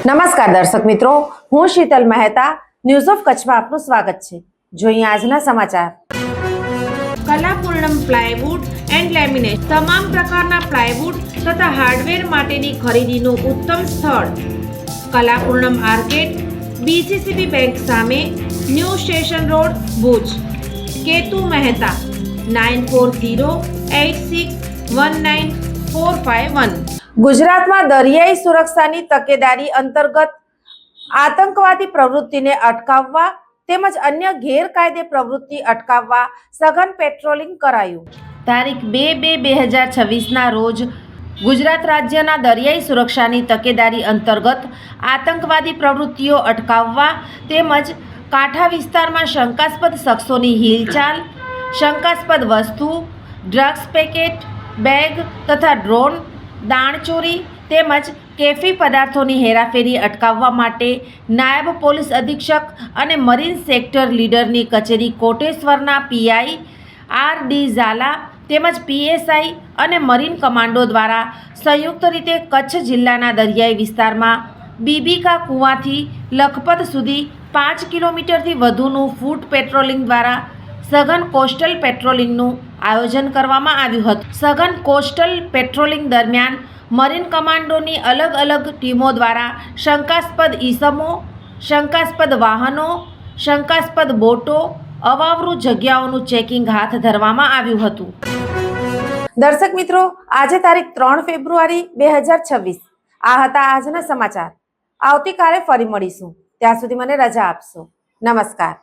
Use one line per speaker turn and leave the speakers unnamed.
નમસ્કાર દર્શક મિત્રો, હું શીતલ મહેતા ન્યૂઝ ઓફ કચ્છમાં આપનું સ્વાગત છે। જોઈએ આજના સમાચાર।
કલાપૂર્ણમ પ્લાયવુડ એન્ડ લેમિનેટ તમામ પ્રકારના પ્લાયવુડ તથા હાર્ડવેર માટેની ખરીદીનું ઉત્તમ સ્થળ કલાપૂર્ણમ આર્કેડ, બીસીસીબી બેંક સામે, new station road, Bhuj. Ketu Mehta 9408619451।
ગુજરાતમાં દરિયાઈ સુરક્ષાની તકેદારી અંતર્ગત આતંકવાદી પ્રવૃત્તિને અટકાવવા તેમજ અન્ય ગેરકાયદે પ્રવૃત્તિ અટકાવવા સઘન પેટ્રોલિંગ કરાયું। તારીખ 2/2/2026ના રોજ ગુજરાત રાજ્યના દરિયાઈ સુરક્ષાની તકેદારી અંતર્ગત આતંકવાદી પ્રવૃત્તિઓ અટકાવવા તેમજ કાંઠા વિસ્તારમાં શંકાસ્પદ શખ્સોની હિલચાલ, શંકાસ્પદ વસ્તુ, ડ્રગ્સ પેકેટ, બેગ તથા ડ્રોન, દાણચોરી તેમજ કેફી પદાર્થોની હેરાફેરી અટકાવવા માટે નાયબ પોલીસ અધિક્ષક અને મરીન સેક્ટર લીડરની કચેરી કોટેશ્વરના પીઆઈ આર.ડી. ઝાલા તેમજ પીએસઆઈ અને મરીન કમાન્ડો દ્વારા સંયુક્ત રીતે કચ્છ જિલ્લાના દરિયાઈ વિસ્તારમાં બીબીકા કુવાથી લખપત સુધી 5 કિલોમીટરથી વધુનું ફૂટ પેટ્રોલિંગ દ્વારા સઘન કોસ્ટલ પેટ્રોલિંગનું આયોજન કરવામાં આવ્યું હતું। સઘન કોસ્ટલ પેટ્રોલિંગ દરમિયાન મરીન કમાન્ડોની અલગ અલગ ટીમો દ્વારા શંકાસ્પદ ઈસમો, શંકાસ્પદ વાહનો, શંકાસ્પદ બોટો, અવાવરૂ જગ્યાઓનું ચેકિંગ હાથ ધરવામાં આવ્યું હતું। દર્શક મિત્રો, આજે તારીખ 3 ફેબ્રુઆરી 2026 આ હતા આજના સમાચાર। આવતીકાલે ફરી મળીશું, ત્યાં સુધી મને રજા આપશો। નમસ્કાર।